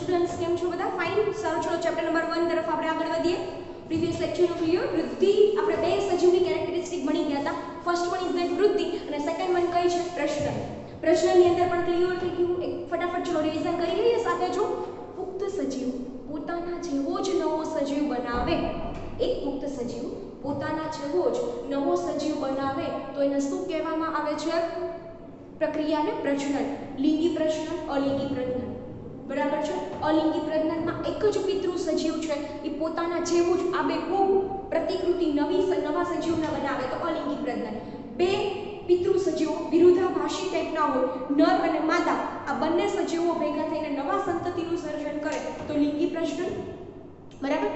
Students કેમ છો બધા? ફાઇન. સારું, ચલો ચેપ્ટર નંબર 1 તરફ આપણે આગળ વધીએ. પ્રીવિયસ લેક્ચરનો ક્લિયર વૃદ્ધિ આપણે બે સજીવની કેરેક્ટરિસ્ટિક ભણી ગયા હતા. ફર્સ્ટ વન ઇઝ ધેટ વૃદ્ધિ અને સેકન્ડ વન કઈ છે? પ્રશ્ન. પ્રશ્નની અંદર પણ ક્લિયર થઈ ગયું. એક ફટાફટ ચલો રિવિઝન કરી લઈએ સાથે. જો પુખ્ત સજીવ પોતાના જેવો જ નવો સજીવ બનાવે, એક પુખ્ત સજીવ પોતાના જેવો જ નવો સજીવ બનાવે તો એને શું કહેવામાં આવે છે? પ્રક્રિયાને પ્રજનન. લિંગી પ્રજનન, અલિંગી પ્રજનન. બરાબર છે? અલિંગી પ્રજનનમાં એક જ પિતૃ સજીવ છે એ પોતાના જેવું જ આબેહૂબ પ્રતિકૃતિ નવા સજીવને બનાવે તો અલિંગી પ્રજનન. બે પિતૃ સજીવો વિરુદ્ધાભાસી ટાઈપના હોય, નર અને માદા, આ બંને સજીવો ભેગા થઈને નવા સંતતિનું સર્જન કરે તો લિંગી પ્રજનન. બરાબર?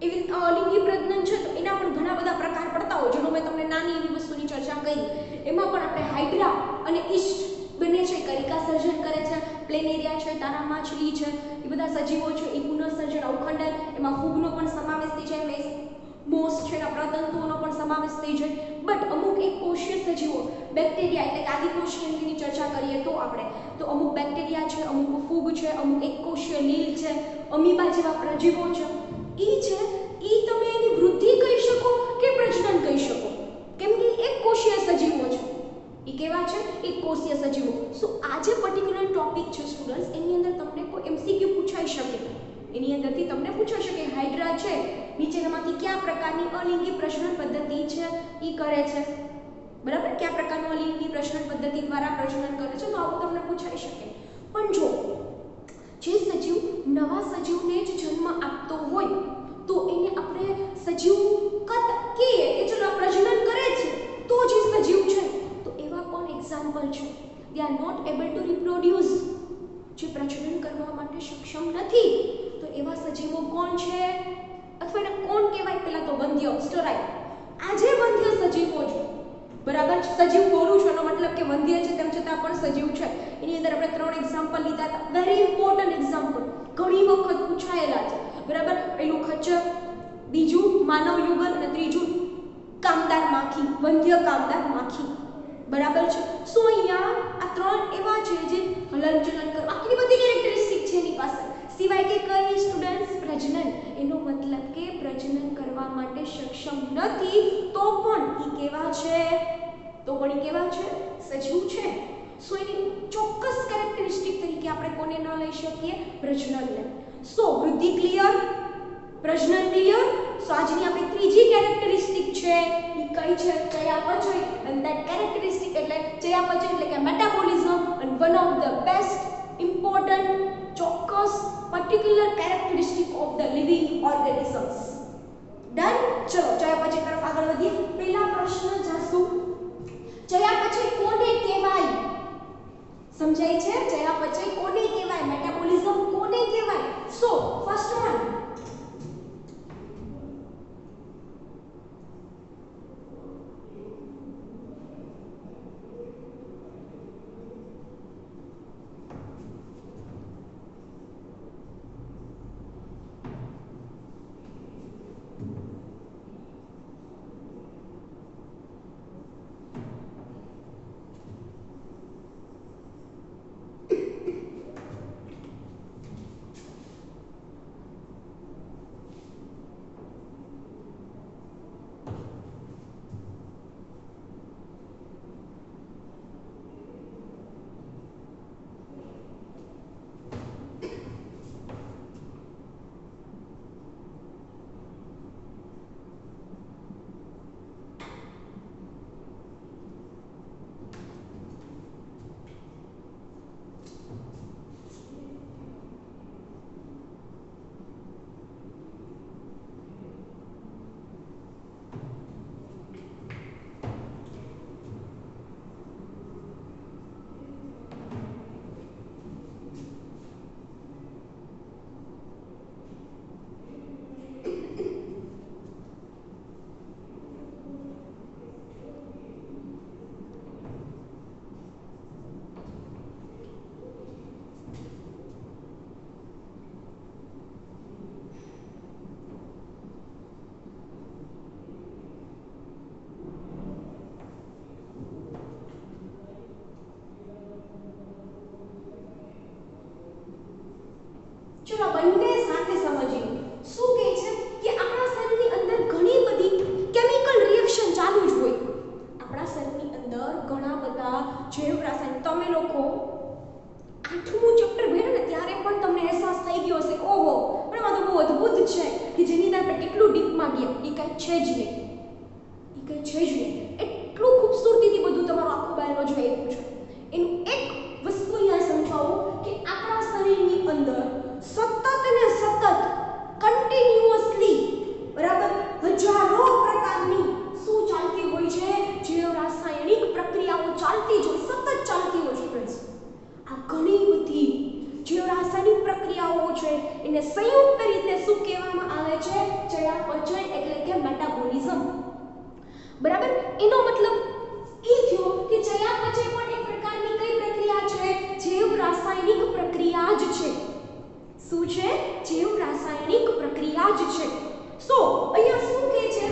એવી અલિંગી પ્રજનન છે તો એના પણ ઘણા બધા પ્રકાર પડતા હોય, જેનો મેં તમને નાની એવી વસ્તુની ચર્ચા કરી. એમાં પણ આપણે હાઇડ્રા અને ઈસ્ટ બંને છે કરિકા સર્જન કરે છે. પ્લેનેરિયા છે, તારા માછલી છે, એ બધા સજીવો છે એ પુનઃસર્જન અવખંડન, એમાં ફૂગનો પણ સમાવેશ થઈ જાય, મોસ છે એના પ્રતંતુઓનો પણ સમાવેશ થઈ જાય. બટ અમુક એક કોષીય સજીવો, બેક્ટેરિયા એટલે કે આદિકોષીયની ચર્ચા કરીએ તો આપણે તો અમુક બેક્ટેરિયા છે, અમુક ફૂગ છે, અમુક એક કોષીય લીલ છે, અમીબા જેવા પ્રજીવો છે, ઈ છે ઈ તમે એની વૃદ્ધિ કહી શકો કે પ્રજનન કહી શકો, કેમ કે એક કોષીય સજીવો છે. એ કેવા છે? એક કોષીય સજીવો. સો આ જે પર્ટિક્યુલર ટોપિક છે સ્ટુડન્ટ્સ, એની અંદર તમને કોઈ એમસીક્યુ પૂછાઈ શકે. એની અંદરથી તમને પૂછાઈ શકે હાઇડ્રા છે, નીચેનામાંથી કયા પ્રકારની અલિંગી પ્રજનન પદ્ધતિ છે એ કરે છે. બરાબર? કયા પ્રકારનું અલિંગી પ્રજનન પદ્ધતિ દ્વારા પ્રજનન કરે છે, તો આવું તમને પૂછાઈ શકે. પણ જો જે સજીવ નવા સજીવને જ જન્મ આપતો હોય તો એને આપણે સજીવ કત કહીએ કે ચલો પ્રજનન કરે છે તો જે સજીવ છે, તો એવા કોણ એક્ઝામ્પલ છે? They are not able to reproduce, જે પ્રજનન કરવા માટે સક્ષમ નથી. તો એવા સજીવો કોણ છે? અથવા એને કોણ કહેવાય? પહેલા તો વંધ્ય, સ્ટરાઇલ. આ જે વંધ્ય સજીવો છે, બરાબર? સજીવ બોલું છું એનો મતલબ કે વંધ્ય છે તેમ છતાં પણ સજીવ છે. એની અંદર આપણે 3 એક્ઝામ્પલ લીધા હતા. વેરી ઇમ્પોર્ટન્ટ એક્ઝામ્પલ, ઘણી વખત પૂછાયેલા છે. બરાબર? પહેલું ખચ્ચર, બીજું માનવ યુગલ અને ત્રીજું કામદાર માખી, વંધ્ય કામદાર માખી. બરાબર છે? સો અહીંયા આ 3 એવા છે જે હલનચલન કરવા આટલી બધી કેરેક્ટરિસ્ટિક છે એની પાસે, સિવાય કે કઈ સ્ટુડન્ટ્સ? પ્રજનન. એનો મતલબ કે પ્રજનન કરવા માટે સક્ષમ નથી તો પણ ઈ કેવા છે? તો પણ ઈ કેવા છે? સજીવ છે. સો એની ચોક્કસ કેરેક્ટરિસ્ટિક તરીકે આપણે કોને ન લઈ શકીએ? પ્રજનનને. સો વૃદ્ધિ ક્લિયર, પ્રજનન ક્લિયર. સો આજની આપણી ત્રીજી કેરેક્ટરિસ્ટિક છે ઈ કઈ છે? ચયાપચય. એન્ડ ધેટ કેરેક્ટરિસ્ટિક એટલે ચયાપચય એટલે કે metabolism and one of the best important ચોક્કસ particular characteristic of the living organisms. Done? ચલો ચયાપચય તરફ આગળ વધીએ. પહેલા પ્રશ્ન જાસુ, ચયાપચય કોને કહેવાય? સમજાય છે? ચયાપચય કોને કહેવાય? મેટાબોલિઝમ કોને કહેવાય? સો ફર્સ્ટ વન, ચલો બંને સાથે સમજીએ. શું કહે છે કે આપણા શરીરની અંદર ઘણી બધી કેમિકલ રિએક્શન ચાલુ જ હોય. આપણા શરીરની અંદર ઘણા બધા જૈવ રાસાયણિક, તમે લોકો 8મું ચેપ્ટર ભણ્યા ને ત્યારે પણ તમને અહેસાસ થઈ ગયો હશે, ઓહો પણ આ તો બહુ અદ્ભુત છે કે જેની અંદર આપણે કેટલું ડીપમાં ગયા. એ કાંઈ છે જ નહીં, એ કાંઈ છે જ નહીં. એટલું ખૂબસૂરતીથી બધું તમારું આખું બાયોલોજી આપ્યું છે. એનું એક વસ્તુ અહીંયા સમજાવું કે આપણા શરીરની અંદર સતત ને સતત કન્ટિન્યુઅસલી બરાબર હજારો પ્રકારની શું ચાલતી હોય છે, જૈવ રાસાયણિક પ્રક્રિયાઓ ચાલતી જ હોય, સતત ચાલતી હોય છે ફ્રેન્ડ્સ. આ ઘણી બધી જૈવ રાસાયણિક પ્રક્રિયાઓ છે એને સંયુક્ત રીતે શું કહેવામાં આવે છે, ચયાપચય એટલે કે મેટાબોલિઝમ. બરાબર, એનો મતલબ એ થયો કે ચયાપચય પણ એક પ્રકારની કઈ પ્રક્રિયા છે, જૈવ રાસાયણિક પ્રક્રિયા જ છે. શું છે? જૈવ રાસાયણિક પ્રક્રિયા જ છે. સો અહીંયા શું કહે છે,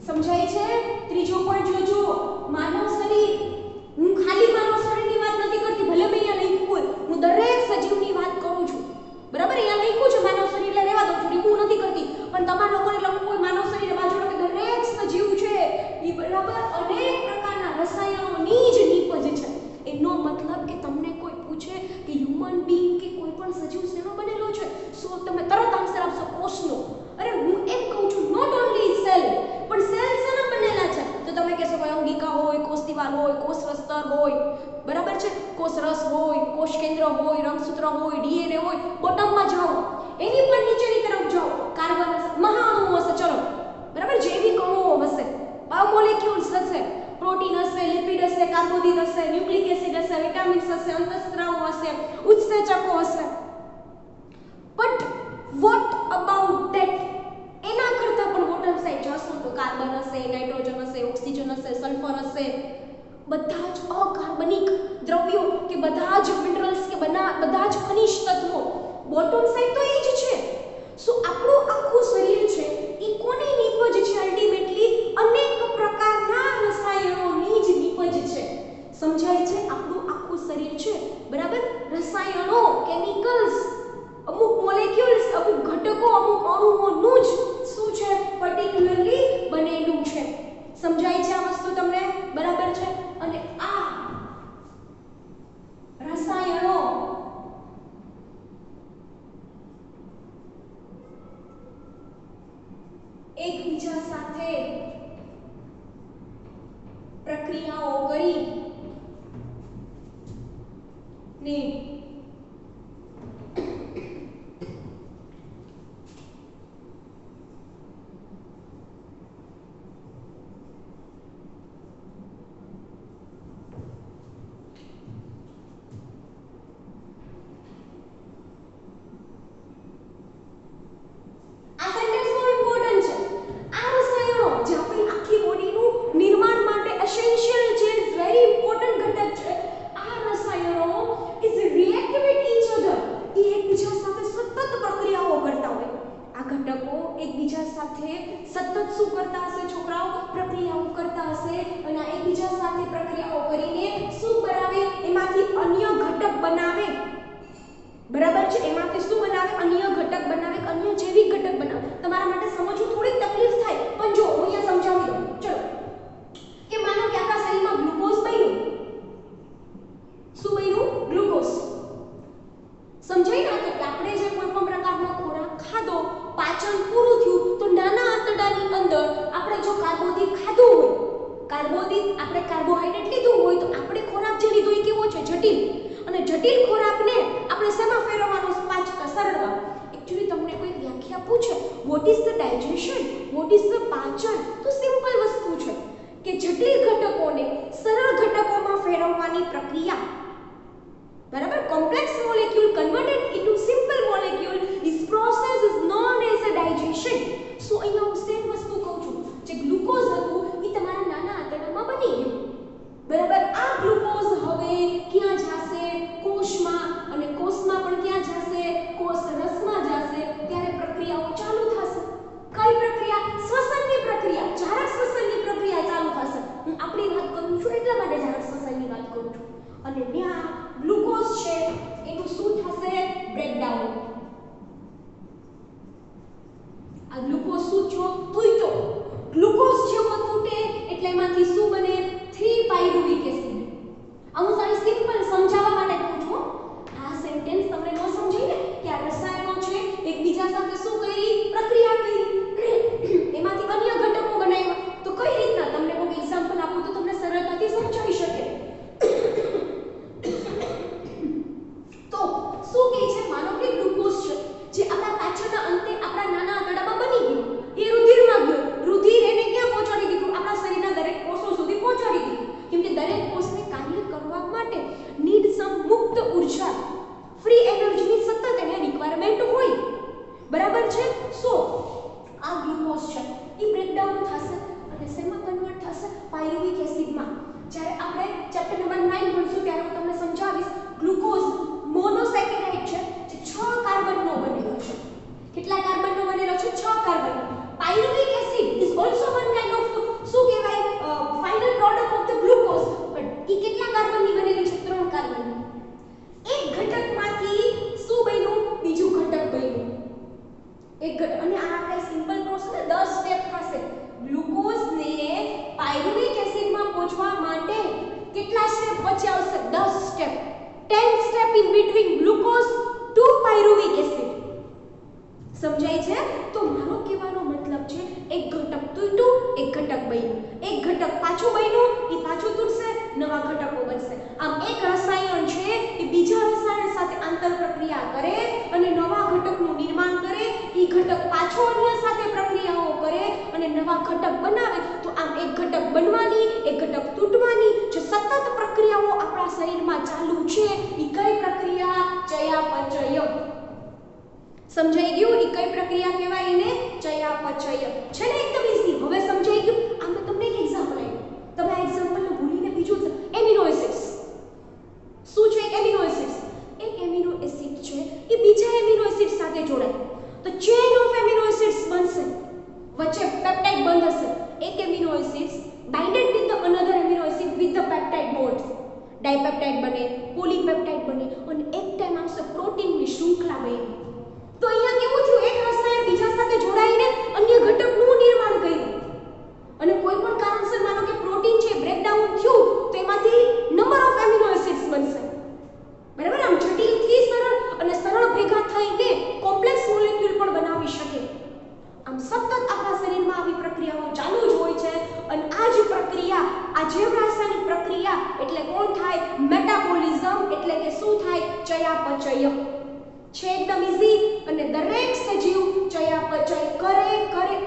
સમજાય છે? ત્રીજો પોઈન્ટ જોજો, માનવ શરીર. હું ખાલી માનવ શરીરની વાત નથી કરતી, ભલે મેં અહીંયા લખ્યું હોય, હું દરેક સજીવની વાત કરું છું. બરાબર, અહીંયા લખ્યું છે માનવ શરીર એટલે રહેવા દઉં છું, હું નથી કરતી. પણ તમારા લોકોને લખવું હોય માનવ શરીર બાજુ કે દરેક સજીવ છે એ બરાબર અનેક પ્રકારના રસાયણોની જ નીપજ છે. એનો મતલબ કે તમને કોઈ પૂછે કે હ્યુમન બીંગ કે કોઈ પણ સજીવ શેનો બનેલો છે, સો તમે તરત આન્સર આપશો કોષનો. અરે હું એમ કહું છું નોટ ઓન્લી સેલ, પણ સેલ શેના બનેલા છે? તો તમે કહેશો કે અંગિકા હોય, કોષ દિવાલ હોય, કોષ રસ્તર હોય, બરાબર છે, કોષ રસ હોય, કોષ કેન્દ્ર હોય, રંગસૂત્ર હોય, ડીએનએ હોય. બોટમમાં જાઓ, એની પણ નીચેની તરફ જાઓ, કાર્બન હશે, મહાઅણુઓ હશે, ચલો બરાબર, જૈવિક અણુઓ હશે, બાયોમોલેક્યુલ્સ હશે, પ્રોટીન હશે, લિપિડ હશે, કાર્બોદિત હશે, ન્યુક્લિક એસિડ હશે, વિટામિન્સ હશે, અંતઃસ્ત્રાવો હશે, ઉત્સેચકો હશે. But what about that? એના કરતાં પણ બોટમ સાઈડ જશો તો કાર્બન હશે, નાઇટ્રોજન હશે, ઓક્સિજન હશે, સલ્ફર હશે, બધા જ અકાર્બનિક દ્રવ્યો કે બધા જ મિનરલ્સ કે બધા જ ખનિજ તત્વો બોટમ સાઈડ તો એ જ છે. સો આપણું આખું શરીર છે એ કોની નીપજ છે? અલ્ટિમેટલી અનેક પ્રકારના રસાયણોની જ નીપજ છે. સમજાય છે? આપણું આખું શરીર છે બરાબર રસાયણો, કેમિકલ્સ, અમુક મોલેક્યુલ્સ, અમુક ઘટકો, અમુક અણુઓનું જ શું છે પર્ટિક્યુલરલી બનેલું છે. સમજાય છે આ વસ્તુ તમને? બરાબર છે. અને આ રસાયણો એકબીજા સાથે પ્રક્રિયાઓ કરી ને બરાબર. Complex molecule converted into simple molecule this process is known as a digestion. So અહીંયા હું સેમ વસ્તુ કહું છું, જે ગ્લુકોઝ હતું એ તમારા નાના આંતરડામાં બની ગયું. બરાબર. આ ગ્લુકોઝ હવે ક્યાં જશે? કોષમાં, અને કોષમાં પણ ક્યાં જશે? કોષ રસમાં જશે. ત્યારે પ્રક્રિયાઓ ચાલુ થશે. કઈ પ્રક્રિયા? શ્વસનની પ્રક્રિયા, જારક શ્વસનની પ્રક્રિયા ચાલુ થશે. હું આપણી વાત કરું છું એટલા માટે જારક શ્વસનની વાત કરું છું. અને ત્યાં ગ્લુકોઝ છે એનું શું થશે? બ્રેકડાઉન. આ ગ્લુકોઝ શું છો? તૂટ્યો. ગ્લુકોઝ જેવો તૂટે એટલે એમાંથી શું બને? 3-પાયરુવિક એસિડ. હું સારી સિમ્પલ સમજાવવા માટે કહું છું. આ સેન્ટેન્સ તમને ન સમજાય ને કે આ રસાયણો છે એકબીજા સાથે શું કરી? પ્રક્રિયા કરી, એમાંથી અન્ય ઘટકો બનાવ્યા. તો કઈ રીતના? તમને કોઈ એક્ઝામ્પલ આપું તો તમને સરળતાથી સમજાવી શકે. તો શું કહે છે? માનો કે ગ્લુકોઝ છે જે આપણા પાછળના અંતે આપણા નાના આંતરડામાં બની ગયું, એ રુધિરમાં ગયું. રુધિર એને ક્યાં પહોંચાડી દીધું? આપણા શરીરના દરેક કોષો સુધી પહોંચાડી દીધું. કેમ કે દરેક કોષને કાર્ય કરવા માટે નીડ સમ મુક્ત ઉર્જા, ફ્રી એનર્જીની સતત એને રિક્વાયરમેન્ટ હોય. બરાબર છે. સો આ ગ્લુકોઝ છે એ બ્રેકડાઉન થશે અને શેમાં કન્વર્ટ થશે? પાયરુવિક એસિડમાં. જ્યારે આપણે ચેપ્ટર નંબર 9 ભણશું ત્યારે હું તમને સમજાવીશ. ગ્લુકોઝ મોનોસેકેરાઇડ છે જે 6 કાર્બનનો બનેલો છે. કેટલા કાર્બનનો બનેલો છે? 6 carbon. Pyruvic acid is also one kind of શું કહેવાય? Final product of the glucose. પણ એ કેટલા કાર્બનની બનેલી છે? 3 કાર્બનની. એક ઘટકમાંથી શું બન્યું? બીજું ઘટક બન્યું. અને આ આપણે સિમ્પલ પ્રોસેસ 10 સ્ટેપ થશે. ગ્લુકોઝને પાયરુવિક એસિડમાં પહોંચવા માટે કેટલા સ્ટેપ વચ્ચે આવશે? 10 step. 10 step in between glucose to pyruvic acid. સમજાય છે? તો મારો કહેવાનો મતલબ છે એક ઘટક તૂટ્યું, એક ઘટક બન્યું. એક ઘટક પાછું બન્યું, એ પાછું તૂટશે, નવા ઘટકો બનશે. આમ એક રસાયણ છે એ બીજા રસાયણ સાથે આંતર પ્રક્રિયા કરે અને નવા ઘટકનું નિર્માણ કરે. એ ઘટક પાછો અન્ય સાથે પ્રક્રિયાઓ કરે અને નવા ઘટક બનાવે. તો આમ એક ઘટક બનવાની, એક ઘટક તૂટવાની જે સતત પ્રક્રિયાઓ આપણા શરીરમાં ચાલુ છે એ કઈ પ્રક્રિયા? ચયાપચય. સમજાઈ ગયું? એ કઈ પ્રક્રિયા કહેવાય? એને ચયાપચય. છે ને એકદમ ઈઝી. હવે સમજાઈ ગયું? આમાં તમને એક એક્ઝામ્પલ આપ્યું. તમે આ એક્ઝામ્પલને ભૂલીને બીજું એમિનો એસિડ્સ. શું છે? Amino acids. એક એમિનો એસિડ છે એ બીજા એમિનો એસિડ સાથે જોડાય તો ચેન ઓફ એમિનો એસિડ્સ બનશે. વચ્ચે પેપ્ટાઇડ બંધ હશે. એક amino acids binded with the another amino acid with the peptide bond. Dipeptide બને, પોલીપેપ્ટાઇડ બને અને એક ટાઈમ આવશે પ્રોટીનની શૃંખલા બની. તો અહીંયા કેવું થયું? એક રસાયણ બીજા સાથે જોડાઈને અન્ય ઘટકનું નિર્માણ કર્યું. અને કોઈ પણ કારણસર માનો કે પ્રોટીન છે બ્રેકડાઉન થયું તો એમાંથી નંબર ઓફ એમિનો એસિડ્સ બનશે. બરાબર. આમ જટિલથી સરળ અને સરળ ભેગા થઈને કોમ્પ્લેક્સ મોલેક્યુલ પણ બનાવી શકે. આમ સતત આપણા શરીરમાં આવી પ્રક્રિયાઓ ચાલુ જ હોય છે. અને આ જ પ્રક્રિયા, આ જૈવ રાસાયણિક પ્રક્રિયા એટલે કોણ થાય? મેટાબોલિઝમ. એટલે કે શું થાય? ચયાપચય. છે એકદમ ઈઝી. અને દરેક સજીવ ચયાપચય કરે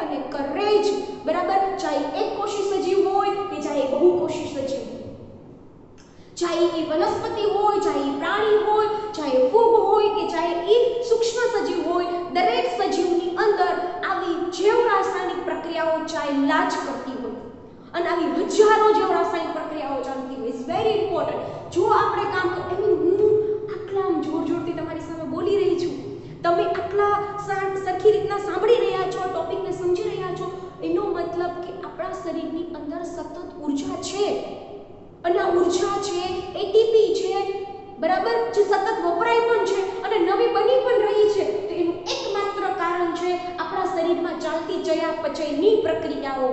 અને કરે જ. બરાબર. ચાહે એક કોષી સજીવ હોય કે ચાહે બહુકોષી સજીવ, ચાહે એ વનસ્પતિ હોય, ચાહે પ્રાણી હોય, ચાહે ફૂગ હોય કે ચાહે એ સૂક્ષ્મ સજીવ હોય, દરેક સજીવની અંદર આવી જૈવ રાસાયણિક પ્રક્રિયાઓ ચાલ્યા જ કરતી હોય. અને આવી હજારો જૈવ રાસાયણિક પ્રક્રિયાઓ ચાલતી હોય. Is very important. જો આપણે કામ હું આટલા જોરથી તમારી સામે બોલી રહી છું, તમે આટલા સરખી રીતના સાંભળી રહ્યા છો, ટોપિકને સમજી રહ્યા છો, એનો મતલબ કે આપણા શરીરની અંદર સતત ઉર્જા છે. અને આ ઉર્જા છે એટીપી છે. બરાબર. જે સતત વપરાય પણ છે અને નવી બની પણ રહી છે. તો એનું એકમાત્ર કારણ છે આપણા શરીરમાં ચાલતી ચયાપચયની પ્રક્રિયાઓ.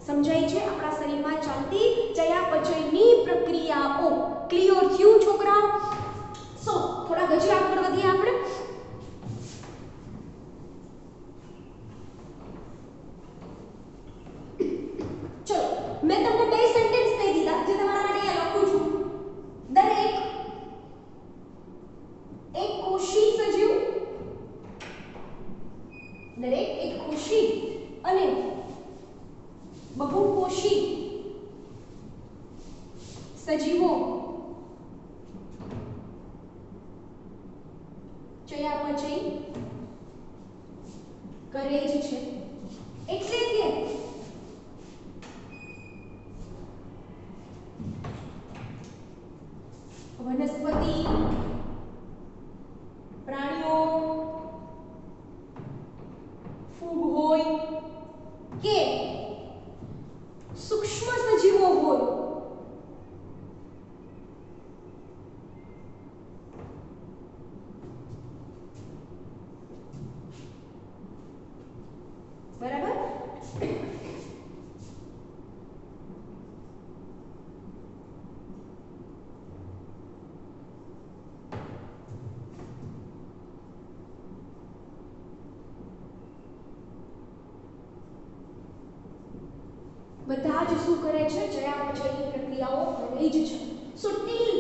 સમજાય છે? આપણા શરીરમાં ચાલતી ચયાપચયની પ્રક્રિયાઓ. ક્લિયર થયું છોકરાઓ? સો થોડા હજી આગળ વધીએ આપણે. ચલો, મેં તમને બે સેન્ટેન્સ કહી દીધા જે તમારા માટે અહીંયા લખું છું. દરેક એક કોષી સજીવ, દરેક એક કોષી અને બહુકોષી સજીવો ચયાપચય કરે જ છે, એટલે કે વનસ્પતિ, પ્રાણીઓ, ફૂગ હોય કે સૂક્ષ્મ સજીવો હોય, બરાબર? બધા જ શું કરે છે? ચયાપચયની પ્રક્રિયાઓ કરે જ છે. સો ટીલ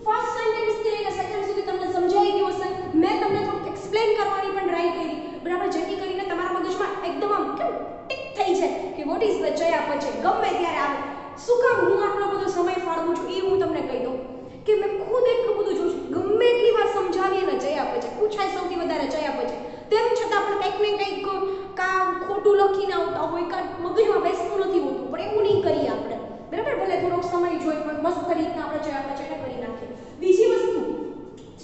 ફર્સ્ટ સેન્ટેન્સ થી લઈને સેકન્ડ સુધી તમને સમજાઈ ગયું હશે. મેં તમને થોડુંક એક્સપ્લેન કરવાની પણ ટ્રાય કરી, બરાબર, જેથી કરીને તમારા મગજમાં એકદમ આમ કેમ ટિક થઈ જાય કે વોટ ઇઝ ધ ચયાપચય. ગમે ત્યારે આવે. શું કામ હું આટલો બધો સમય ફાળવું છું એ હું તમને કહી દઉં કે મેં ખુદ એટલું બધું જોયું છે. ગમે એટલી વાર સમજાવીએ ને ચયાપચય પૂછાય સૌથી વધારે ચયાપચય, તેમ છતાં પણ કંઈક ને કંઈક કામ ખોટું લખીને આવતા હોય, કાં મગજમાં બેસતું નથી હોતું, પણ એવું નહીં કરીએ આપણે, બરાબર? ભલે થોડોક સમય જોઈ પણ મસ્ત રીતના આપણે ચયાપચયને કરી નાખીએ. બીજી વસ્તુ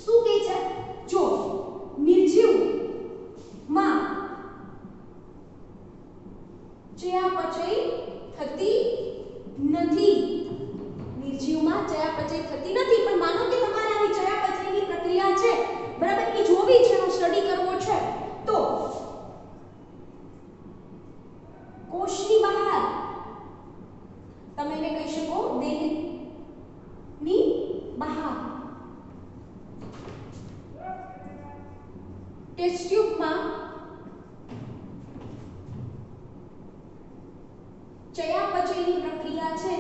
શું કહે છે? જો નિર્જીવમાં ચયાપચય થતી નથી, નિર્જીવમાં ચયાપચય થતી નથી, પણ માનો કે તમારે આવી ચયાપચયની પ્રક્રિયા છે, બરાબર, એ જોવી છે, એનો સ્ટડી કરવો છે, તો કોષની બહાર તમે એને કહી શકો દેહની બહાર, ટેસ્ટ ટ્યુબમાં ચયાપચયની પ્રક્રિયા છે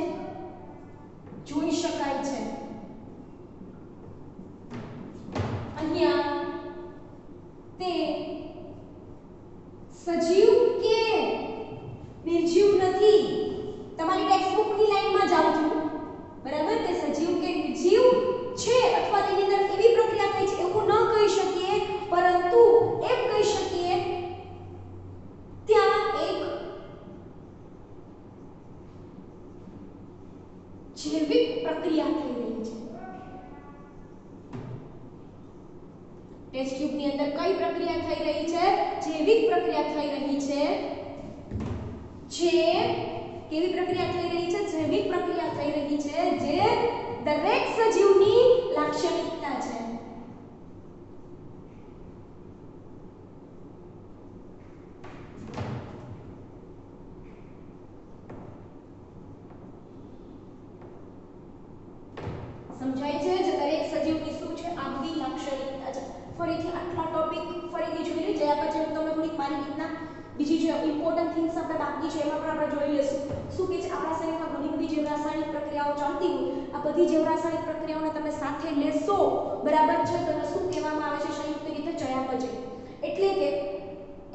જોઈ શકાય છે. અહીંયા તે સજીવ કે નિર્જીવ નથી. તમારી ટેક્સ્ટબુકની લાઈનમાં જાઉં છું, બરાબર? તે સજીવ કે નિર્જીવ છે અથવા તેની અંદર એવી પ્રક્રિયા થઈ છે એવું ન કહી શકીએ, પરંતુ એમ કહી શકીએ ત્યાં એક જૈવિક પ્રક્રિયા થઈ રહી છે. ટેસ્ટ ટ્યુબની અંદર કઈ પ્રક્રિયા થઈ રહી છે? જૈવિક પ્રક્રિયા થઈ રહી છે. જે કેવી પ્રક્રિયા થઈ રહી છે? જૈવિક પ્રક્રિયા થઈ રહી છે, જે દરેક સજીવની લાક્ષણિકતા છે. સમજાય છે? જે દરેક સજીવની શું છે? આગવી લાક્ષણિકતા છે. ફરીથી આટલા ટોપિક ફરીથી જોઈ લઈએ. ચયાપચય હું તમને થોડીક મારી રીતના બીજી જે ઇમ્પોર્ટન્ટ થિંગ્સ આપણે બાકી છે એમાં પણ આપણે જોઈ લઈશું. શું કે છે? આપણા શરીરમાં ઘણી બધી જે રાસાયણિક પ્રક્રિયાઓ ચાલતી હોય, આ બધી જે રાસાયણિક પ્રક્રિયાઓને તમે સાથે લેશો, બરાબર છે, તો શું કહેવામાં આવે છે? સંયુક્ત રીતે ચયાપચય. એટલે કે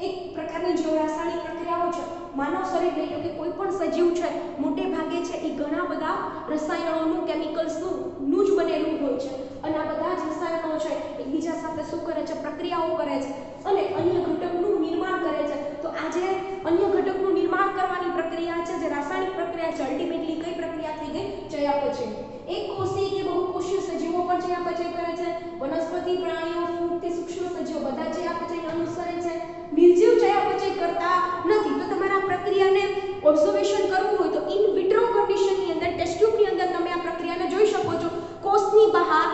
એક પ્રકારની જે રાસાયણિક પ્રક્રિયાઓ છે, માનવ શરીર લઈ લો કે કોઈ પણ સજીવ છે, મોટે ભાગે છે એ ઘણા બધા રસાયણોનું, કેમિકલ્સનું જ બનેલું હોય છે, અને આ બધા જ રસાયણો છે એકબીજા સાથે શું કરે છે? પ્રક્રિયાઓ કરે છે અને અન્ય ઘટકનું નિર્માણ કરે છે. તો આ જે અન્ય ઘટકનું નિર્માણ કરવાની પ્રક્રિયા છે, જે રાસાયણિક પ્રક્રિયા છે, અલ્ટિમેટલી કઈ પ્રક્રિયા થઈ ગઈ? ચયાપચય. એક કોષી કે બહુકોષીય સજીવો પણ ચયાપચય કરે છે. વનસ્પતિ, પ્રાણીઓ, ફૂગ કે સૂક્ષ્મ સજીવો બધા ચયાપચયને અનુસરે છે. નિર્જીવ ચયાપચય કરતા નથી. તો તમારે આ પ્રક્રિયાને ઓબ્ઝર્વેશન કરવું હોય તો ઇન વિટ્રો કન્ડિશનની અંદર, ટેસ્ટ ટ્યુબની અંદર તમે આ પ્રક્રિયાને જોઈ શકો છો. કોષની બહાર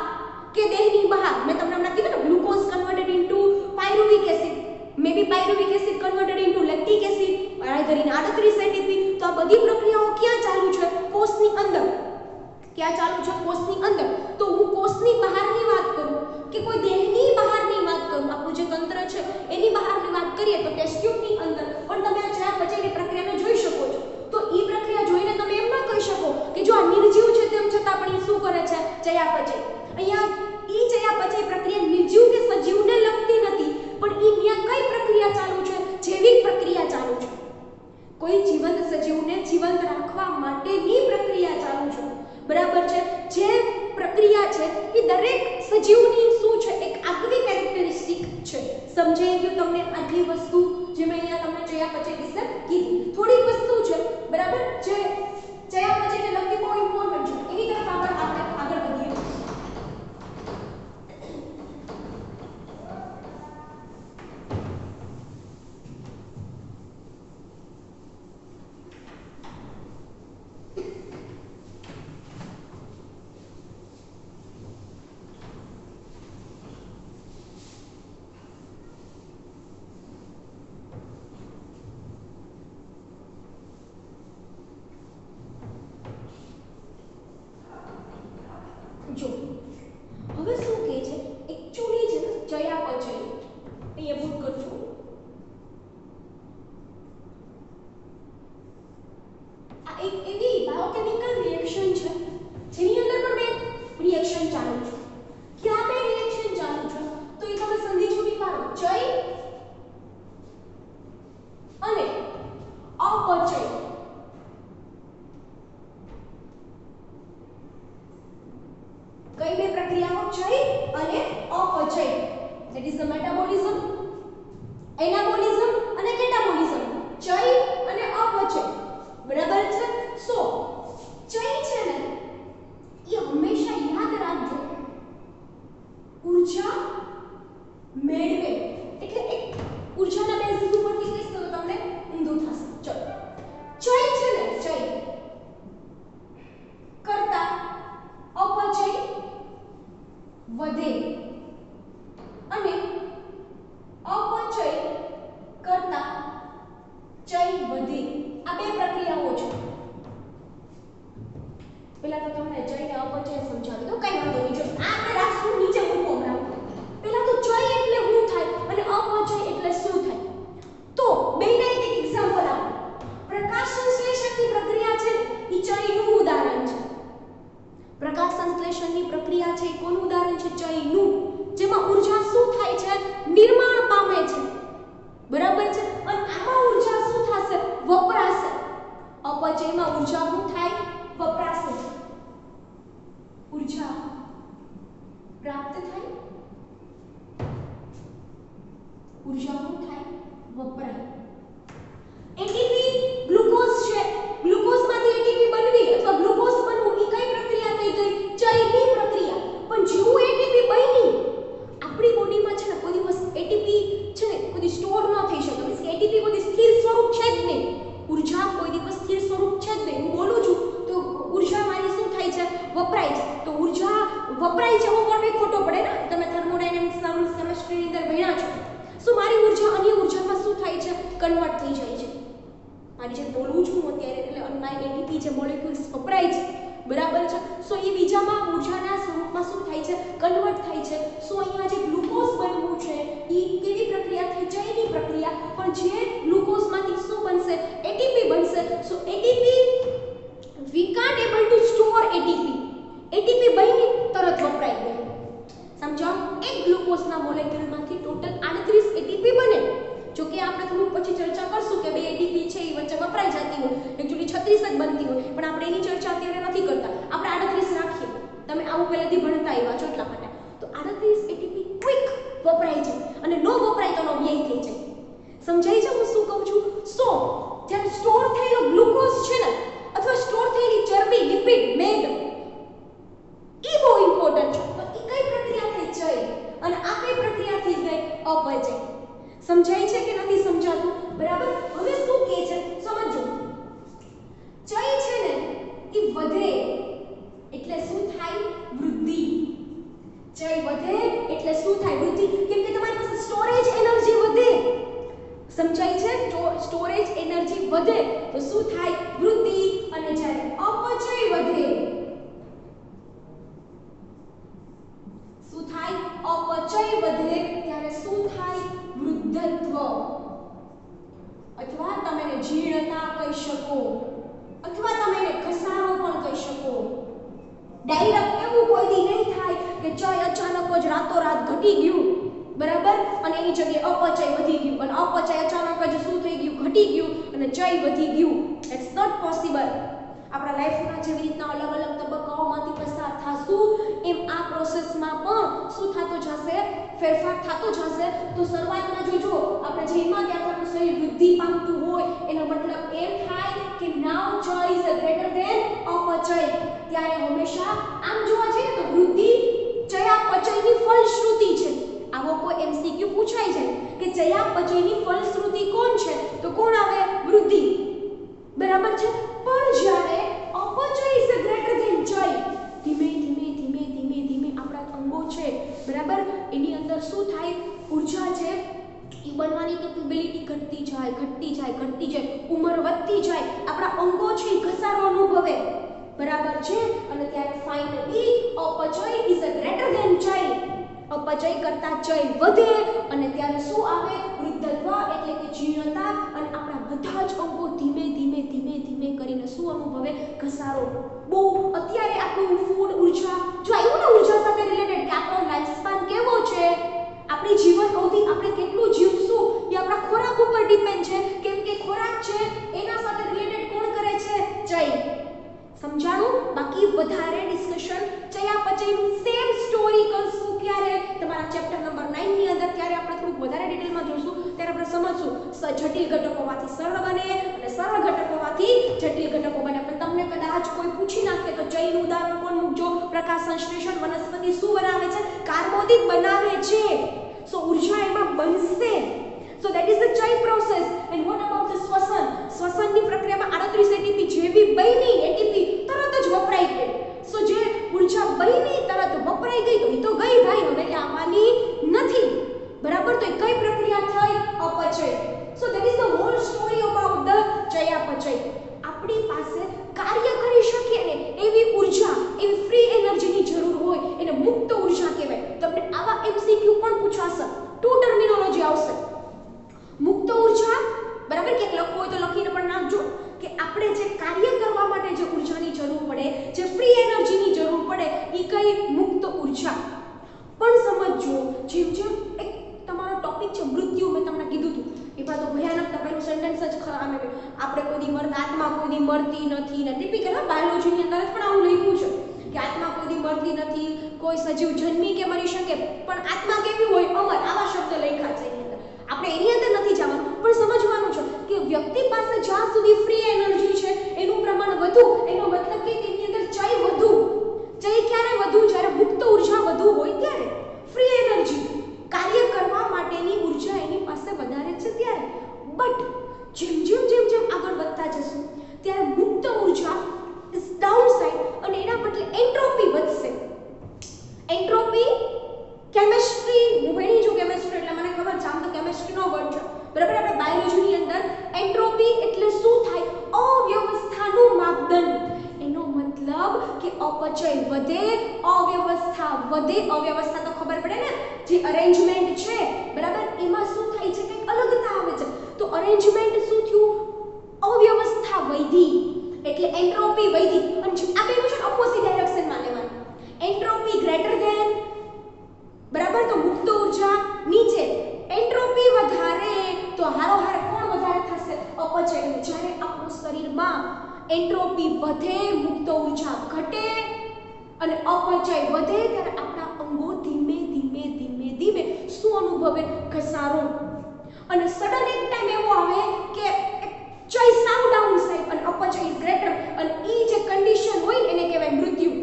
કે દેહની બહાર, મેં તમને હમણાં કીધું ને, glucose converted into pyruvic acid, may be pyruvic acid converted into lactic acid, either in 38 ATP. તો આ બધી પ્રક્રિયાઓ ક્યાં ચાલુ છે? કોષની અંદર. ક્યાં ચાલુ છે? કોષની અંદર. તો હું કોષની બહારની વાત કરું કે કોઈ દેહની બહારની વાત કરું, આપણું જે તંત્ર છે એની બહારની વાત કરીએ તો ટેસ્ટ ટ્યુબની અંદર પણ તમે આ ચયાપચયની પ્રક્રિયાને જોઈ શકો છો. તો એ પ્રક્રિયા જોઈને તમે એમ ન કહી શકો કે જો આ નિર્જીવ છે તેમ છતાં પણ એ શું કરે છે? ચયાપચય. અહીંયા ઈ ચયાપચય પ્રક્રિયા નિર્જીવ કે સજીવને લગતી નથી, પણ ઈ ત્યાં કઈ પ્રક્રિયા ચાલુ છે? જૈવિક પ્રક્રિયા ચાલુ છે. કોઈ જીવંત સજીવને જીવંત રાખવા માટેની પ્રક્રિયા ચાલુ છે, બરાબર છે? જે પ્રક્રિયા છે એ દરેક સજીવની શું છે? એક આગવી કેરેક્ટરિસ્ટિક સમજાઈ ગયું તમને આટલી વસ્તુ જે મેં અહીંયા તમને ચયાપચય વિશે કીધી. થોડીક વસ્તુ છે બરાબર જે ચયાપચયને લગતી બહુ ઇમ્પોર્ટન્ટ છે એની તરફ આપણે આગળ વધીએ. જો હવે શું કહે છે એકચ્યુઅલી છે ચયાપચય અહીંયા ભૂલ કરજો. આ એક એવી બાયોકેમિકલ રિએક્શન છે જેની અંદર પણ બે રિએક્શન ચાલુ છે. ક્યાં બે રિએક્શન ચાલુ છે તો એ તમે સંધિ છૂટી પાડો ચય અને અપચય. કઈ બે પ્રક્રિયાઓ ચય અને અપચય that is the metabolism anabolism અને catabolism ચય અને અપચય બરાબર છે. સો ચય છે ને એ હંમેશા યાદ રાખજો ઊર્જા મેળવે એટલે એક ઊર્જાના બેઝિસ ઉપરથી કહીશ તો તમને ઊંધું થશે. ચલો ચય છે ને ચય કરતા અપચય વધે અને અપચય કરતા ચય વધે. આ બે પ્રક્રિયાઓ છે. પહેલા તો તમને ચય ને અપચય સમજાવી દઉં, કઈ વાંધો નહીં. જો આ આપણે રાખશું નીચે મૂકો હમણાં. પહેલા તો ચય એટલે શું થાય અને અપચય એટલે શું થાય તો બેના એક એક્ઝામ્પલ આપો. પ્રકાશ સંશ્લેષણની પ્રક્રિયા છે એ ચયનું ઉદાહરણ છે. પ્રકાશ સંશ્લેષણની પ્રક્રિયા છે કોનું ઉદાહરણ છે ચયનું, જેમાં ઊર્જા શું થાય છે નિર્માણ પામે છે બરાબર છે. અને આમાં ઊર્જા શું થશે વપરાશે. અપચયમાં ઊર્જા શું થાય વપરાશે. ઊર્જા પ્રાપ્ત થાય ઊર્જા શું થાય વપરાય. એટીપી ગ્લુકોઝ છે ગ્લુકોઝમાંથી એટીપી બનવી અથવા ગ્લુકોઝ બનવું એ કઈ પ્રક્રિયા થઈ ગઈ ચયની પ્રક્રિયા. પણ જેવું એટીપી બની આપણી બોડીમાં છે ને કોઈ દિવસ એટીપી છે ને કોઈ સ્ટોર ન થઈ શકે. મીન્સ કે એટીપી કોઈ સ્થિર સ્વરૂપ છે જ નહીં. ઊર્જા કોઈ દિવસ સ્થિર સ્વરૂપ છે જ નહીં. હું બોલું છું તો ઊર્જા મારી શું થાય છે વપરાય છે. તો ઊર્જા વપરાય છે હું પણ ખોટો પડે ને. તમે થર્મોડાયનેમિક્સના રૂલ્સ કેમિસ્ટ્રીની અંદર ભણ્યા છો. સો મારી ઊર્જા અન્ય ઊર્જામાં શું થાય છે કન્વર્ટ થઈ જાય છે. મારી જે બોલું છું અત્યારે એટલે મારી એટીપી જે મોલેક્યુલ્સ વપરાય છે બરાબર છે. સો એ બીજામાં ઊર્જાના સ્વરૂપમાં શું થાય છે કન્વર્ટ થાય છે. સો અહીંયા જે ગ્લુકોઝ બનવું છે એ કેવી પ્રક્રિયા થઈ ચયની પ્રક્રિયા. પણ જે ગ્લુકોઝમાંથી શું બનશે એટીપી બનશે. So ATP we can't able to store ATP. ATP બની તરત વપરાઈ ગઈ. સમજાવ એક ગ્લુકોઝના મોલેક્યુલમાંથી ટોટલ 38 એટીપી બને. જો કે આપણે થોડું પછી ચર્ચા કરશું કે બે એટીપી છે એ વચ્ચે વપરાઈ જતી હોય એકચ્યુઅલી 36 જ બનતી હોય પણ આપણે એની ચર્ચા અત્યારે નથી કરતા. આપણે 38 રાખીએ. તમે આવું પહેલેથી ભણતા આવ્યા છો એટલા માટે. તો 38 એટીપી ક્વિક વપરાય છે અને નો વપરાય તો નો વ્યય થઈ જાય. સમજાય છે હું શું કહું છું? સો જ્યારે સ્ટોર થયેલો ગ્લુકોઝ છે ને અથવા સ્ટોર થયેલી ચરબી લિપિડ મેદ એ બહુ ઇમ્પોર્ટન્ટ છે. તો એ કઈ પ્રક્રિયા થઈ ચય અને આ કઈ પ્રક્રિયા થઈ ગઈ અપચય. સમજાય છે કે નથી સમજાતું બરાબર? હવે શું કહે છે સમજો. ચય છે ને એ વધે એટલે શું થાય વૃદ્ધિ. ચય વધે એટલે શું થાય વૃદ્ધિ. કેમ કે તમારી પાસે સ્ટોરેજ એનર્જી વધે. સમજાય છે? સ્ટોરેજ એનર્જી વધે તો શું થાય વૃદ્ધિ. અને જ્યારે અપચય વધે શું થાય અપચય વધે ત્યારે શું થાય વૃદ્ધત્વ અથવા તમે એને જીર્ણતા કહી શકો અથવા તમે એને ઘસારો પણ કહી શકો. ડાયરેક્ટ એવું કોઈ દી નહીં થાય કે ચય અચાનક જ રાતોરાત ઘટી ગયું બરાબર અને એની જગ્યાએ અપચય વધી ગયું અને અપચય અચાનક જ શું થઈ ગયું ઘટી ગયું અને ચય વધી ગયું. It's not possible. આપણા લાઈફના જેવી રીતના અલગ અલગ તબક્કાઓમાંથી પસાર થાશું એમ આ પ્રોસેસમાં પણ શું થતો જશે, ફેરફાર થતો જશે. તો શરૂઆતમાં જોજો આપણે જઈમાં ત્યાં આપણું શરીર વૃદ્ધિ પામતું હોય એનો મતલબ એમ થાય કે નાવ ચય ઇઝ ગ્રેટર ધેન અપચય. ત્યારે હંમેશા આમ જોવા જઈએ તો વૃદ્ધિ ચયાપચયની ફલશ્રુતિ છે. આવો કોઈ એમસીક્યુ પૂછાય જાય કે ચયાપચયની ફલશ્રુતિ કોણ છે, તો કોણ આવે, વૃદ્ધિ. બરાબર છે. પણ જ્યારે અપચય ઇઝ ગ્રેટર ધેન ચય, ધીમે ધીમે ધીમે ધીમે ધીમે આપણા અંગો છે બરાબર એની અંદર શું થાય, ઉર્જા છે એ બનવાની કેપેબિલિટી ઘટતી જાય ઘટતી જાય ઘટતી જાય, ઉંમર વધતી જાય, આપણા અંગો છે એ ઘસારો અનુભવે. બરાબર છે. અને ત્યારે ફાઇનલી અપચય ઇઝ ગ્રેટર ધેન ચય, અપચય કરતા ચય વધે અને ત્યારે શું આવે, વૃદ્ધત્વ એટલે કે જીર્ણતા. અને આપણા બધા જ અંગો ધીમે ધીમે ધીમે ધીમે કરીને શું અનુભવે, ઘસારો. બહુ અત્યારે આપણું ફૂડ ઉર્જા જો આવ્યું ને ઉર્જા સાથે રિલેટેડ કે આપણો લાઈફ સ્પાન કેવો છે, આપણી જીવન અવધિ આપણે કેટલું જીવશું એ આપણા ખોરાક ઉપર ડિપેન્ડ છે. કેમ કે ખોરાક છે એના સાથે રિલેટેડ કોણ કરે છે, ચય. સમજાણું? બાકી વધારે ડિસ્કશન ચયાપચયનું સેમ સ્ટોરી કરશું ક્યારે, તમારા ચેપ્ટર નંબર 9 ની અંદર. ત્યારે આપણે થોડુંક વધારે ડિટેલમાં જોઈશું, ત્યારે આપણે સમજશું જટિલ ઘટકોમાંથી સરળ બને અને સરળ ઘટકોમાંથી જટિલ ઘટકો બને. પણ તમને કદાચ કોઈ પૂછી નાખે તો ચયનું ઉદાહરણ કોણ મૂકજો, પ્રકાશ સંશ્લેષણ વનસ્પતિ શું બનાવે છે, કાર્બોદિત બનાવે છે. સો ઉર્જા એમાં બનશે. So that is the Chai process. And what about the શ્વસન? શ્વસનની પ્રક્રિયામાં 38 ATP જેવી બની ATP તરત જ વપરાઈ ગઈ. સો જે ઉર્જા બની તરત વપરાઈ ગઈ તો એ તો ગઈ ભાઈ, હવે આવવાની નથી. બરાબર. તો એ કઈ પ્રક્રિયા થઈ, અપચય. So that is the whole story about the ચયાપચય. આપણી પાસે કાર્ય કરી શકીએ ને એવી ઉર્જા, એવી ફ્રી એનર્જીની જરૂર હોય એને મુક્ત ઉર્જા કહેવાય. તમને આવા એમસીક્યુ પણ પૂછાશે, ટુ ટર્મિનોલોજી આવશે. મુક્ત ઉર્જા બરાબર, કે લખવું હોય તો લખીને પણ નાખજો કે આપણે જે કાર્ય કરવા માટે જે ઉર્જાની જરૂર પડે, જે ફ્રી એનર્જીની જરૂર પડે એ કઈ, મુક્ત ઉર્જા. પણ સમજો જેમ જેમ એક તમારો ટોપિક છે મૃત્યુ, મેં તમને કીધું હતું એમાં તો ભયાનક પેલું સેન્ટેન્સ જ ખરાબ આવે, આપણે કોઈ દી મરતા, આત્મા કોઈ દી મરતી નથી ને ટિપિકલ બાયોલોજીની અંદર પણ આવું લખ્યું છે કે આત્મા કોઈ દી મરતી નથી, કોઈ સજીવ જન્મી કે મરી શકે પણ આત્મા કેવી હોય, અમર. આવા શબ્દ લખ્યા છે એની અંદર. આપણે એની અંદર નથી જવાનું, પણ સમજવાનું છે કે વ્યક્તિ પાસે જ્યાં સુધી ફ્રી એનર્જી છે એનું પ્રમાણ વધુ, એનો મતલબ કે તેની અંદર ચય વધુ. ચય ક્યારે વધુ, જ્યારે મુક્ત ઉર્જા વધુ હોય ત્યારે. ફ્રી એનર્જી કાર્ય કરવા માટેની ઉર્જા એની પાસે વધારે છે ત્યારે. બટ જેમ જેમ જેમ જેમ આગળ વધતા જશું ત્યારે મુક્ત ઉર્જા ઇઝ ડાઉન સાઇડ અને એના બદલે એન્ટ્રોપી વધશે. એન્ટ્રોપી કેમિસ્ટ્રી, હું ભણી છું કેમિસ્ટ્રી એટલે મને ખબર છે, આમ તો કેમિસ્ટ્રીનો વર્ડ છે બરાબર. આપણે બાયોલોજીની અંદર એન્ટ્રોપી એટલે શું થાય, અવ્યવસ્થાનું માપદંડ. એનો મતલબ કે અપચય વધે, અવ્યવસ્થા વધે. અવ્યવસ્થા તો ખબર પડે ને, જે અરેન્જમેન્ટ છે બરાબર એમાં શું થાય છે, કંઈક અલગતા આવે છે. તો અરેન્જમેન્ટ શું થયું, અવ્યવસ્થા વધી એટલે એન્ટ્રોપી વધી. અને આ બેનું છે ઓપોઝિટ ડાયરેક્શનમાં લેવાનું. એન્ટ્રોપી ગ્રેટર ધેન બરાબર, તો મુક્ત ઉર્જા નીચે, એન્ટ્રોપી વધારે તો હારોહાર કોણ વધારે થશે, અપચય. જ્યારે આપણું શરીરમાં એન્ટ્રોપી વધે, મુક્ત ઉર્જા ઘટે અને અપચય વધે ત્યારે આપણા અંગો ધીમે ધીમે ધીમે ધીમે શું અનુભવે, ઘસારો. અને સડન એક ટાઈમ એવો આવે કે ચય સાવ ડાઉન સાઈડ અને અપચય ઇઝ ગ્રેટર, અને ઈ જે કન્ડિશન હોય ને એને કહેવાય મૃત્યુ.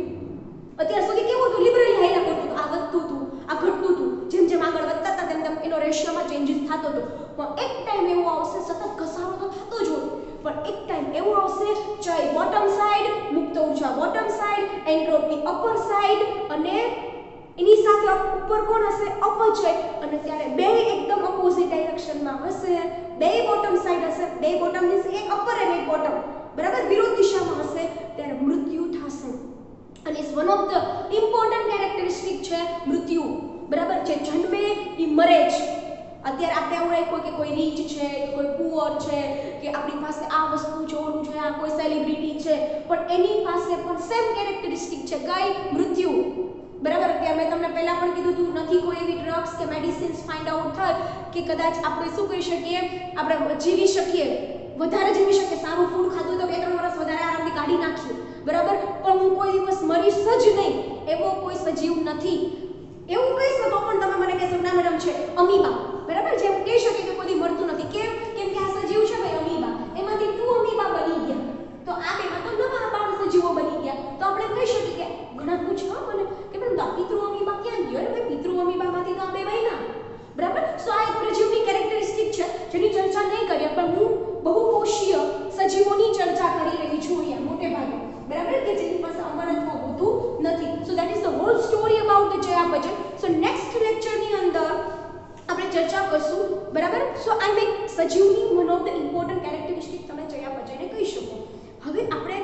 અત્યાર સુધી કેવું હતું, લિબરલી હાઈલા કરતું હતું, આ વધતું હતું, આ ઘટતું હતું. જેમ જેમ આગળ વધતા હતા તેમ તેમ એનો રેશિયોમાં ચેન્જીસ થતો હતો. પણ એક ટાઈમ એવો આવશે, સતત ઘસારો તો થતો જ હોય, પણ એક ટાઈમ એવો આવશે ચય બોટમ સાઈડ, મુક્ત ઉર્જા bottom side, entropy upper side અને એની સાથે ઉપર કોણ હશે, અપચય. અને ત્યારે બે એકદમ ઓપોઝિટ ડાયરેક્શનમાં હશે, બે બોટમ સાઈડ હશે, બે બોટમ મીન્સ એક અપર અને એક બોટમ બરાબર વિરોધ દિશામાં હશે, ત્યારે મૃત્યુ થશે. અને is one of the important characteristic છે મૃત્યુ બરાબર. જે જન્મે એ મરે જ. અત્યારે આપણે એવું રાખ્યું કે કોઈ રીચ છે કે કોઈ પુઅર છે કે આપણી પાસે આ વસ્તુ છે, ઓલું છે, આ કોઈ સેલિબ્રિટી છે, પણ એની પાસે પણ સેમ કેરેક્ટરિસ્ટિક છે, કઈ, મૃત્યુ બરાબર. અત્યારે મેં તમને પહેલા પણ કીધું હતું, નથી કોઈ એવી ડ્રગ્સ કે મેડિસિન્સ ફાઇન્ડ આઉટ થાય કે કદાચ આપણે શું કરી શકીએ, આપણે જીવી શકીએ, વધારે જીવી શકીએ, સારું ફૂડ ખાધું તો 2-3 વર્ષ વધારે આરામથી કાઢી નાખીએ બરાબર. પણ હું કોઈ દિવસ મરીશ જ નહીં એવો કોઈ સજીવ નથી. એવું કહીશ તો પણ તમે મને કહેશો ના મેડમ છે અમીબા, બરાબર? જેમ કહી શકે કે કોઈ મરતું નથી. કેમ કે આ સજીવ છે ભાઈ અમીબા, એમાંથી 2 અમીબા બની ગયા, તો આ બેમાં તો નવા બાળ સજીવો બની ગયા. તો આપણે કહી શકીએ કે ઘણા પૂછવા મને કે મેડમ આ પિતૃ અમીબા ક્યાં ગયો? અરે ભાઈ પિતૃ અમીબામાંથી તો આ બે બન્યા, બરાબર? સો આ એક પ્રજીવની કેરેક્ટરિસ્ટિક છે જેની ચર્ચા નહીં કરીએ, પણ હું બહુકોષીય સજીવોની ચર્ચા કરી રહી છું અહીંયા મોટે ભાગે, બરાબર? કે જેની પાસે અમરત્વ હોતું નથી. So that is the whole story about the ચયાપચય. સો નેક્સ્ટ લેક્ચરની અંદર આપણે ચર્ચા કરશું, બરાબર? સો આ એક સજીવની one of the important characteristic તમે ચયાપચયને કહી શકો. હવે આપણે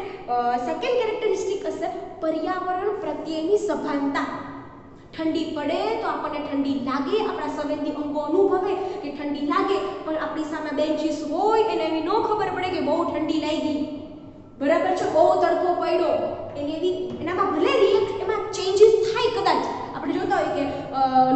સેકન્ડ કેરેક્ટરિસ્ટિક હશે પર્યાવરણ પ્રત્યેની સભાનતા. ઠંડી પડે તો આપણને ઠંડી લાગે, આપણા સંવેદી અંગો અનુભવે કે ઠંડી લાગે, પણ આપણી સામે બેન્ચીસ હોય એને એવી ન ખબર પડે કે બહુ ઠંડી લાગી, બરાબર છે? બહુ તડકો પડ્યો, એની એનામાં ભલે એમાં ચેન્જીસ થાય, કદાચ આપણે જોતા હોય કે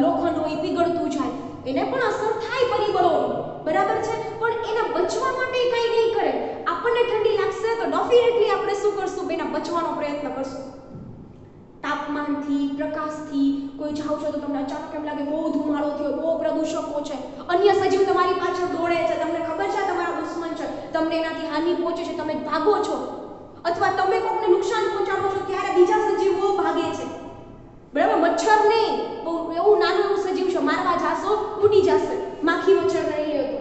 લોખંડ હોય પીગળતું જાય, એને પણ અસર થાય પરિબળોની, બરાબર છે? પણ એના બચવા માટે કંઈ નહીં કરે. આપણને ઠંડી લાગશે તો ડેફિનેટલી આપણે શું કરશું? એના બચવાનો પ્રયત્ન કરશું. તાપમાનથી, પ્રકાશથી, કોઈ જાવ છો તો તમને અચાનક એમ લાગે બહુ ધુમાડો થયો, બહુ પ્રદૂષકો છે, અન્ય સજીવ તમારી પાછળ દોડે છે, તમને ખબર છે તમારા દુશ્મન છે, તમને એનાથી હાનિ પહોંચે છે, તમે ભાગો છો, અથવા તમે કોઈને નુકસાન પહોંચાડો છો ત્યારે બીજા સજીવો ભાગે છે, બરાબર? મચ્છર નહીં, બહુ એવું નાનું એવું સજીવ છે, મારવા જાશો ઉડી જશે, માખી મચ્છર નહીં લે તો.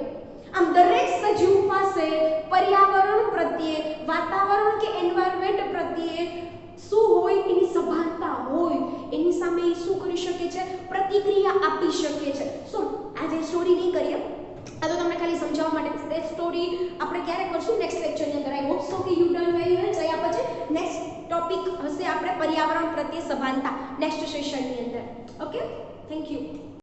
આમ દરેક સજીવ પાસે પર્યાવરણ પ્રત્યે, વાતાવરણ કે એન્વાયરમેન્ટ પ્રત્યે શું હોય? એની સભાનતા હોય, એની સામે એ શું કરી શકે છે? પ્રતિક્રિયા આપી શકે છે. સો આજે સ્ટોરી નહીં કરીએ, આ તો તમને ખાલી સમજાવવા માટે. તે સ્ટોરી આપણે ક્યારે કરશું? નેક્સ્ટ લેક્ચરની અંદર. આઈ હોપ સો કે યુ ડન વેરી વેલ. ચયાપચય નેક્સ્ટ ટોપિક હશે આપણે પર્યાવરણ પ્રત્યે સભાનતા નેક્સ્ટ સેશનની અંદર. Okay, thank you.